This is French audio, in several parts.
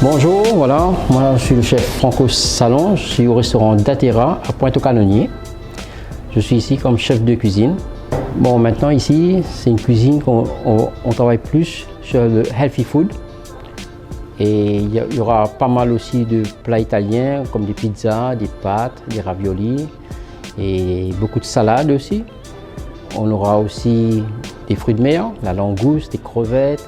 Bonjour, voilà, moi je suis le chef Franco Salon, je suis au restaurant Datera à Pointe-aux-Canonniers. Je suis ici comme chef de cuisine. Bon, maintenant ici, c'est une cuisine qu'on travaille plus sur le healthy food. Et il y aura pas mal aussi de plats italiens comme des pizzas, des pâtes, des raviolis et beaucoup de salades aussi. On aura aussi des fruits de mer, la langouste, des crevettes.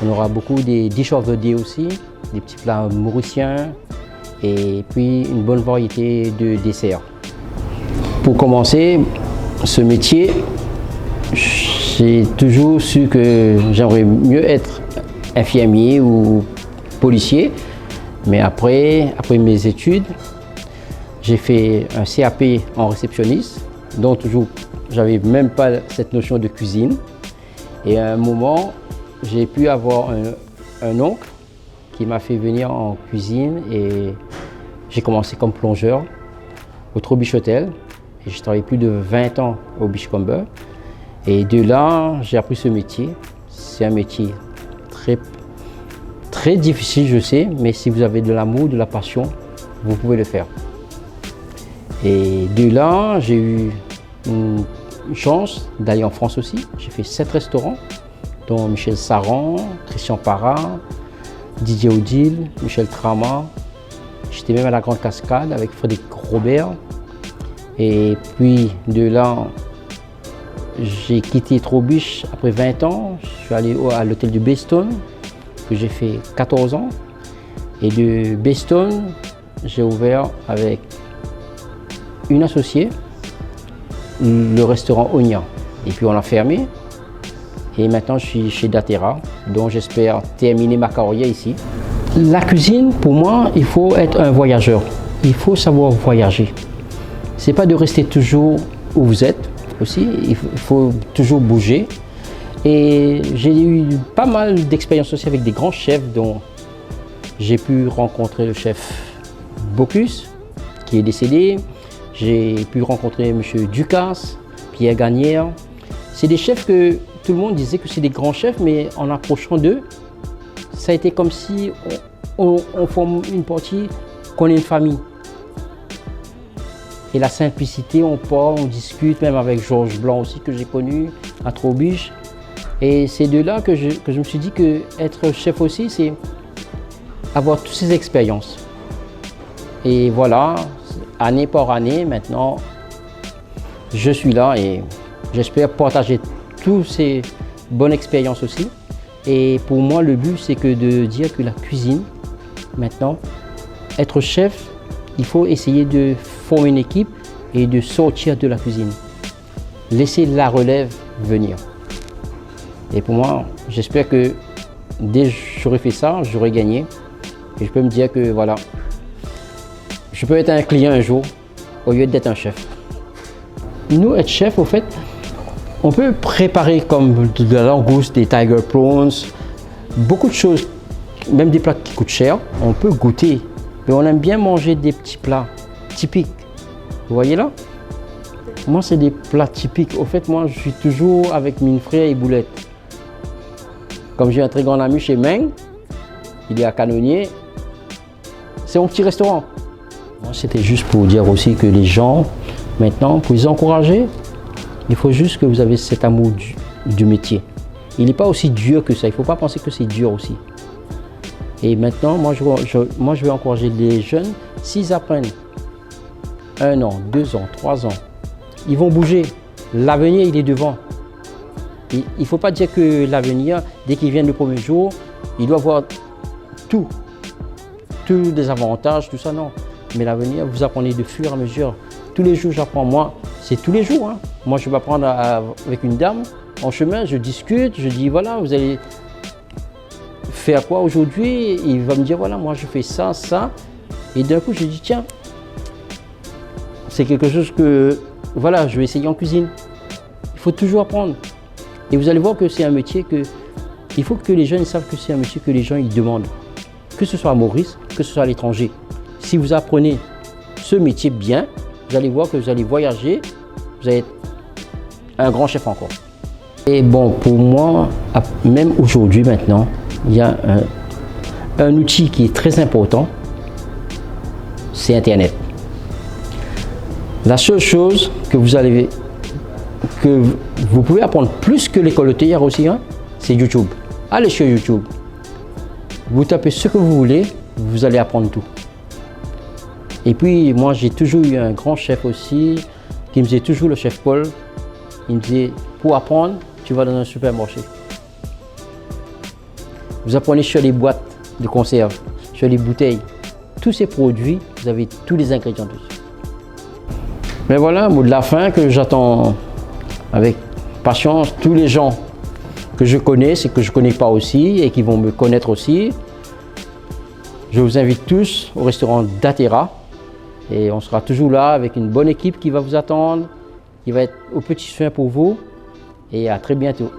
On aura beaucoup des dish of the day aussi, des petits plats mauriciens et puis une bonne variété de desserts. Pour commencer ce métier, j'ai toujours su que j'aimerais mieux être infirmier ou policier, mais après mes études, j'ai fait un CAP en réceptionniste, dont toujours j'avais même pas cette notion de cuisine. Et à un moment, j'ai pu avoir un oncle qui m'a fait venir en cuisine et j'ai commencé comme plongeur au Trobiche Hotel et j'ai travaillé plus de 20 ans au Beachcomber. Et de là, j'ai appris ce métier. C'est un métier très difficile, je sais, mais si vous avez de l'amour, de la passion, vous pouvez le faire. Et de là, j'ai eu une chance d'aller en France aussi. J'ai fait 7 restaurants, dont Michel Saran, Christian Parra, Didier Odile, Michel Trama. J'étais même à la Grande Cascade avec Frédéric Robert. Et puis de là, j'ai quitté Trobiche après 20 ans. Je suis allé à l'hôtel du Baystone, que j'ai fait 14 ans. Et de Baystone, j'ai ouvert avec une associée le restaurant Onia. Et puis on l'a fermé. Et maintenant, je suis chez Datera, dont j'espère terminer ma carrière ici. La cuisine, pour moi, il faut être un voyageur. Il faut savoir voyager. Ce n'est pas de rester toujours où vous êtes aussi. Il faut toujours bouger. Et j'ai eu pas mal d'expériences aussi avec des grands chefs, dont j'ai pu rencontrer le chef Bocuse, qui est décédé. J'ai pu rencontrer M. Ducasse, Pierre Gagnère. C'est des chefs que tout le monde disait que c'est des grands chefs, mais en approchant d'eux, ça a été comme si on forme une partie, qu'on est une famille. Et la simplicité, on parle, on discute, même avec Georges Blanc aussi, que j'ai connu à Trobiche. Et c'est de là que je me suis dit qu'être chef aussi, c'est avoir toutes ces expériences. Et voilà, année par année, maintenant, je suis là et j'espère partager toutes ces bonnes expériences aussi. Et pour moi, le but, c'est que de dire que la cuisine, maintenant, être chef, il faut essayer de former une équipe et de sortir de la cuisine. Laisser la relève venir. Et pour moi, j'espère que dès que j'aurai fait ça, j'aurai gagné. Et je peux me dire que voilà, je peux être un client un jour au lieu d'être un chef. Nous, être chef, au fait, on peut préparer comme de la langouste, des tiger prawns, beaucoup de choses, même des plats qui coûtent cher. On peut goûter, mais on aime bien manger des petits plats typiques. Vous voyez là? Moi, c'est des plats typiques. Au fait, moi, je suis toujours avec mine frère et boulettes. Comme j'ai un très grand ami chez Meng, il est à Canonniers, c'est mon petit restaurant. Moi, c'était juste pour dire aussi que les gens, maintenant, pour les encourager, il faut juste que vous avez cet amour du métier. Il n'est pas aussi dur que ça, il ne faut pas penser que c'est dur aussi. Et maintenant, moi je vais encourager les jeunes, s'ils apprennent 1 an, 2 ans, 3 ans, ils vont bouger. L'avenir, il est devant. Il ne faut pas dire que l'avenir, dès qu'ils viennent le premier jour, il doit avoir tous les avantages, tout ça, non. Mais l'avenir, vous apprenez de fur et à mesure. Tous les jours, j'apprends. Moi, c'est tous les jours. Hein. Moi, je vais apprendre avec une dame. En chemin, je discute, je dis, voilà, vous allez faire quoi aujourd'hui? Il va me dire, voilà, moi, je fais ça, ça. Et d'un coup, je dis, tiens, c'est quelque chose que, voilà, je vais essayer en cuisine. Il faut toujours apprendre. Et vous allez voir que c'est un métier que, il faut que les jeunes savent que c'est un métier que les gens, ils demandent. Que ce soit à Maurice, que ce soit à l'étranger. Si vous apprenez ce métier bien, vous allez voir que vous allez voyager, vous allez être un grand chef encore. Et bon, pour moi, même aujourd'hui maintenant, il y a un outil qui est très important, c'est Internet. La seule chose que vous pouvez apprendre plus que l'école hôtelière aussi, hein, c'est YouTube. Allez sur YouTube. Vous tapez ce que vous voulez, vous allez apprendre tout. Et puis moi j'ai toujours eu un grand chef aussi, qui me disait toujours, le chef Paul, il me disait, pour apprendre, tu vas dans un supermarché. Vous apprenez sur les boîtes de conserve, sur les bouteilles. Tous ces produits, vous avez tous les ingrédients dessus. Mais voilà, mot de la fin que j'attends avec patience. Tous les gens que je connais, et que je ne connais pas aussi et qui vont me connaître aussi, je vous invite tous au restaurant d'Atera. Et on sera toujours là avec une bonne équipe qui va vous attendre, qui va être aux petits soins pour vous. Et à très bientôt.